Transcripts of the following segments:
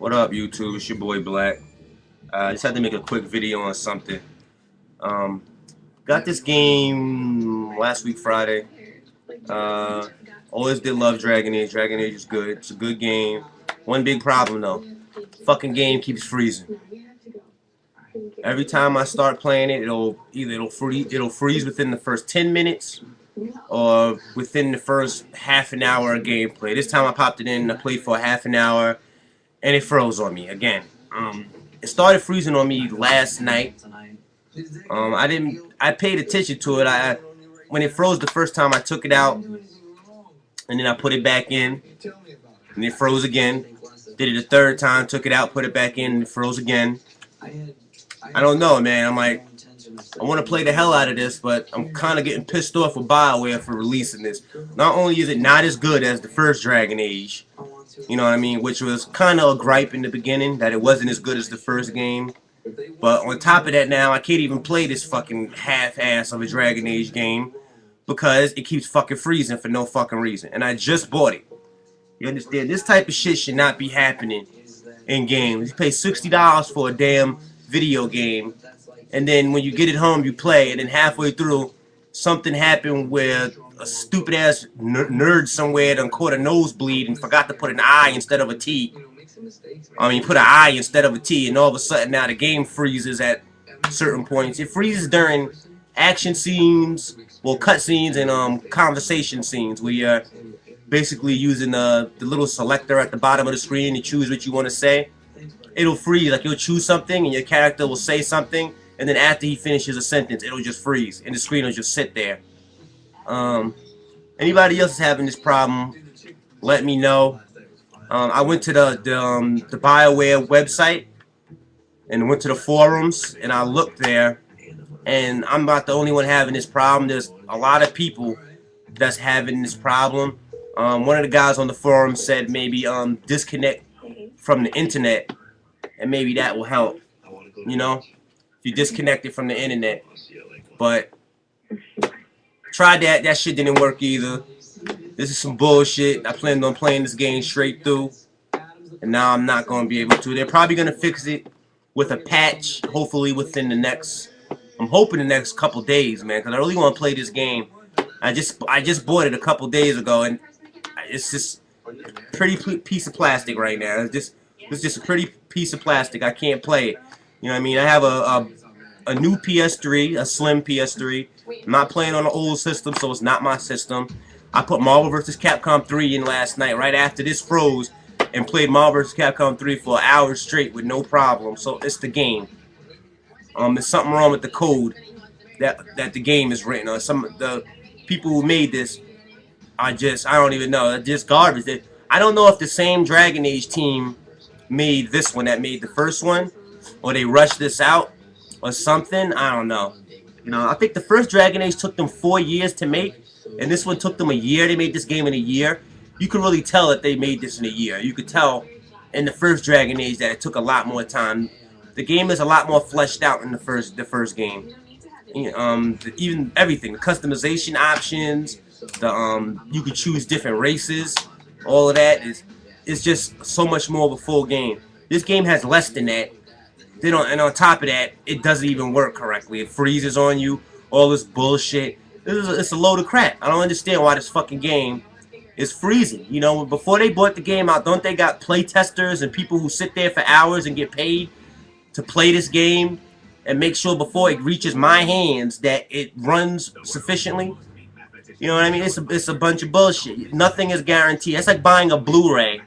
What up, YouTube? It's your boy Black. I just had to make a quick video on something. Um, got this game last week Friday. Uh, Always did love Dragon Age. Dragon Age is good. It's a good game. One big problem though, fucking game keeps freezing. Every time I start playing it, it'll freeze within the first 10 minutes or within the first half an hour of gameplay. This time I popped it in, I played for a half an hour, and it froze on me again. It started freezing on me last night. I paid attention to it. When it froze the first time, I took it out, and then I put it back in, and it froze again. Did it a third time, took it out, put it back in, and it froze again. I don't know, man. I'm like, I want to play the hell out of this, but I'm kind of getting pissed off with BioWare for releasing this. Not only is it not as good as the first Dragon Age, you know what I mean, which was kind of a gripe in the beginning, that it wasn't as good as the first game. But on top of that now, I can't even play this fucking half-ass of a Dragon Age game because it keeps fucking freezing for no fucking reason. And I just bought it. You understand? This type of shit should not be happening in games. You pay $60 for a damn video game, and then when you get it home, you play, and then halfway through, something happened where a stupid-ass nerd somewhere done caught a nosebleed and forgot to put an I instead of a T. Put an I instead of a T, and all of a sudden now the game freezes at certain points. It freezes during action scenes, well, cutscenes and conversation scenes, where you're basically using the little selector at the bottom of the screen to choose what you want to say. It'll freeze, like you'll choose something and your character will say something, and then after he finishes a sentence, it'll just freeze, and the screen will just sit there. Anybody else is having this problem, let me know. I went to the BioWare website and went to the forums, and I looked there, and I'm not the only one having this problem. There's a lot of people that's having this problem. One of the guys on the forum said maybe disconnect from the internet, and maybe that will help. You know, if you disconnect it from the internet. But tried that. That shit didn't work either. This is some bullshit. I planned on playing this game straight through, and now I'm not going to be able to. They're probably going to fix it with a patch, hopefully within the next, I'm hoping the next couple days, man, because I really want to play this game. I just bought it a couple days ago, and it's just a pretty piece of plastic right now. It's just a pretty piece of plastic. I can't play it. You know what I mean? I have a new PS3, a slim PS3. I'm not playing on an old system, so it's not my system. I put Marvel vs. Capcom 3 in last night, right after this froze, and played Marvel vs. Capcom 3 for an hour straight with no problem. So it's the game. There's something wrong with the code that the game is written on. Some of the people who made this are just, I don't even know, they're just garbage. I don't know if the same Dragon Age team made this one that made the first one, or they rushed this out, or something. I don't know. You know, I think the first Dragon Age took them 4 years to make, and this one took them a year. They made this game in a year. You could really tell that they made this in a year. You could tell in the first Dragon Age that it took a lot more time. The game is a lot more fleshed out in the first game. Even everything, the customization options, you could choose different races. All of that is just so much more of a full game. This game has less than that. And on top of that, it doesn't even work correctly. It freezes on you. All this bullshit. It's a load of crap. I don't understand why this fucking game is freezing. You know, before they brought the game out, don't they got play testers and people who sit there for hours and get paid to play this game and make sure before it reaches my hands that it runs sufficiently? You know what I mean? It's a bunch of bullshit. Nothing is guaranteed. It's like buying a Blu-ray,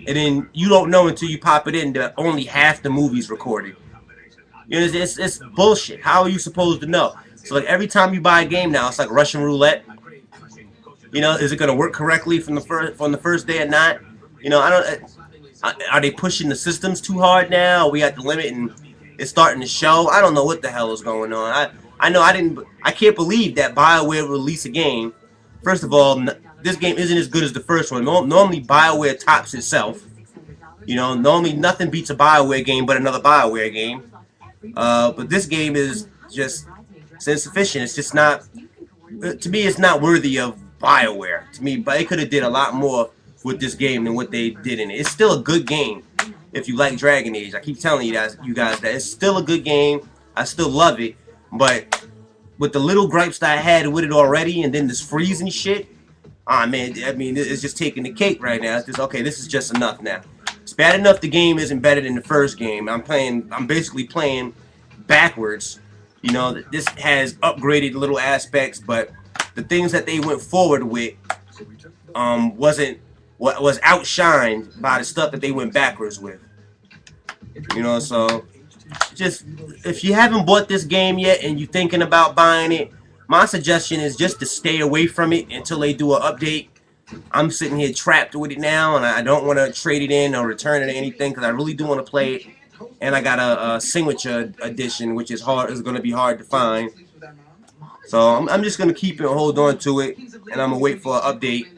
and then you don't know until you pop it in that only half the movie's recorded. You know, it's bullshit. How are you supposed to know? So like every time you buy a game now, it's like Russian roulette. You know, is it gonna work correctly from the first day or not? You know, are they pushing the systems too hard now? Are we at the limit and it's starting to show? I don't know what the hell is going on. I can't believe that BioWare released a game. First of all, this game isn't as good as the first one. Normally BioWare tops itself. You know, normally nothing beats a BioWare game but another BioWare game. But this game is just insufficient. It's just not, to me, it's not worthy of BioWare. To me, but they could have did a lot more with this game than what they did in it. It's still a good game. if you like Dragon Age. I keep telling you guys that it's still a good game. I still love it, but with the little gripes that I had with it already, and then this freezing shit, ah man, I mean, it's just taking the cake right now. It's just, okay, this is just enough now. It's bad enough the game isn't better than the first game. I'm basically playing backwards. You know, this has upgraded little aspects, but the things that they went forward with wasn't what was outshined by the stuff that they went backwards with. You know, so just if you haven't bought this game yet and you're thinking about buying it, my suggestion is just to stay away from it until they do an update. I'm sitting here trapped with it now, and I don't want to trade it in or return it or anything because I really do want to play it. And I got a signature edition, which is going to be hard to find. So I'm just going to keep it and hold on to it, and I'm going to wait for an update.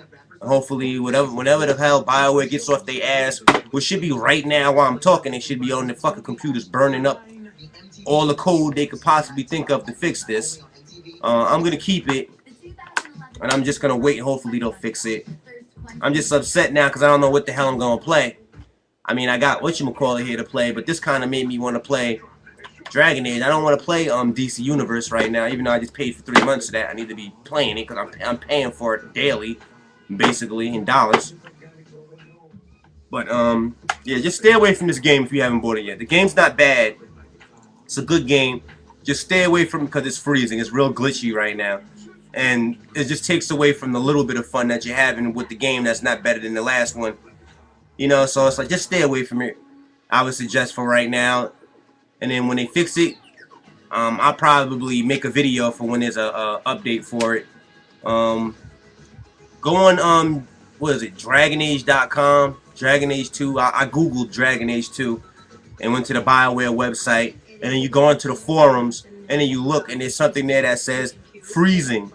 Hopefully, whenever the hell BioWare gets off their ass, which should be right now while I'm talking, they should be on the fucking computers burning up all the code they could possibly think of to fix this. I'm going to keep it, and I'm just going to wait, and hopefully they'll fix it. I'm just upset now because I don't know what the hell I'm going to play. I mean, I got whatchamacallit here to play, but this kind of made me want to play Dragon Age. I don't want to play DC Universe right now, even though I just paid for 3 months of that. I need to be playing it because I'm paying for it daily, basically, in dollars. But, yeah, just stay away from this game if you haven't bought it yet. The game's not bad. It's a good game. Just stay away from it because it's freezing. It's real glitchy right now. And it just takes away from the little bit of fun that you're having with the game that's not better than the last one. You know, so it's like, just stay away from it, I would suggest for right now. And then when they fix it, I'll probably make a video for when there's a update for it. Go on, what is it, DragonAge.com, Dragon Age 2. I googled Dragon Age 2 and went to the BioWare website. And then you go onto the forums, and then you look, and there's something there that says freezing.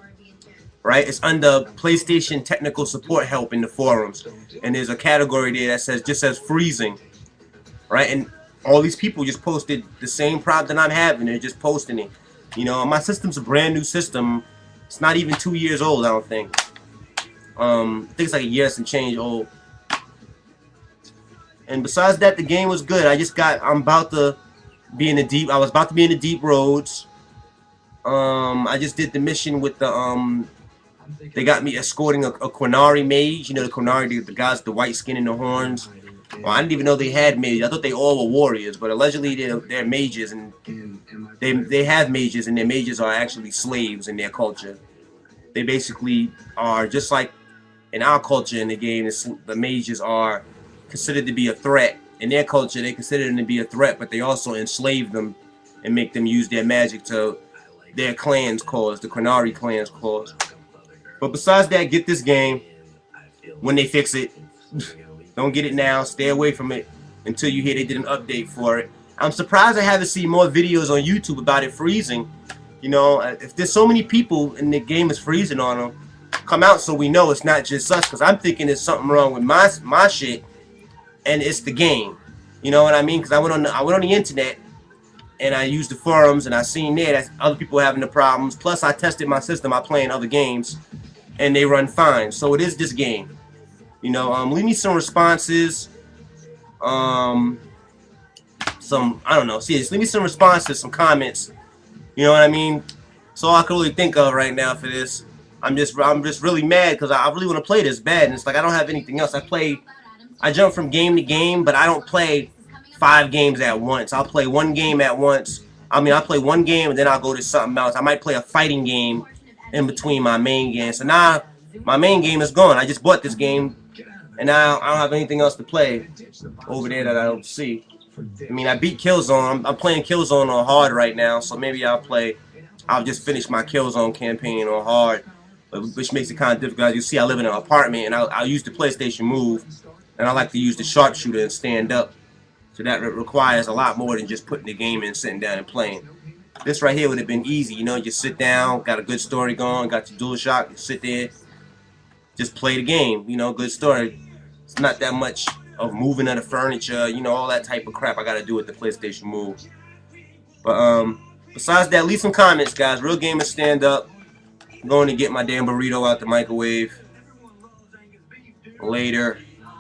Right? It's under PlayStation Technical Support Help in the forums. And there's a category there that just says freezing. Right? And all these people just posted the same problem that I'm having. They're just posting it. You know, my system's a brand new system. It's not even 2 years old, I don't think. I think it's like a year and some change old. And besides that, the game was good. I was about to be in the deep roads. I just did the mission with the they got me escorting a Quinari mage. You know, the Quinari, the guys with the white skin and the horns. Well, I didn't even know they had mages. I thought they all were warriors, but allegedly they're mages, and they have mages, and their mages are actually slaves in their culture. They basically are just like in our culture in the game. The mages are considered to be a threat. In their culture, they consider them to be a threat, but they also enslave them and make them use their magic to their clan's cause, the Quinari clan's cause. But besides that, get this game when they fix it. Don't get it now. Stay away from it until you hear they did an update for it. I'm surprised I haven't seen more videos on YouTube about it freezing. You know, if there's so many people and the game is freezing on them, come out so we know it's not just us. Because I'm thinking there's something wrong with my shit, and it's the game. You know what I mean? Because I went on the internet and I used the forums, and I seen there that other people having the problems. Plus, I tested my system by playing other games, and they run fine. So it is this game. You know, leave me some responses. I don't know. See, just leave me some responses, some comments. You know what I mean? That's all I can really think of right now for this. I'm just really mad because I really want to play this bad, and it's like I don't have anything else. I jump from game to game, but I don't play 5 games at once. I'll play one game at once. I mean, I'll play one game and then I'll go to something else. I might play a fighting game in between my main game. So now my main game is gone. I just bought this game, and now I don't have anything else to play over there that I don't see. I mean, I beat Killzone. I'm playing Killzone on hard right now, so maybe I'll just finish my Killzone campaign on hard, which makes it kind of difficult. As you see, I live in an apartment, and I'll use the PlayStation Move, and I like to use the sharpshooter and stand up. So that requires a lot more than just putting the game in, sitting down and playing. This right here would have been easy, you know, just sit down, got a good story going, got your DualShock, sit there, just play the game, you know, good story. It's not that much of moving of the furniture, you know, all that type of crap I gotta do with the PlayStation Move. But besides that, leave some comments, guys. Real gamers stand up. I'm going to get my damn burrito out the microwave later.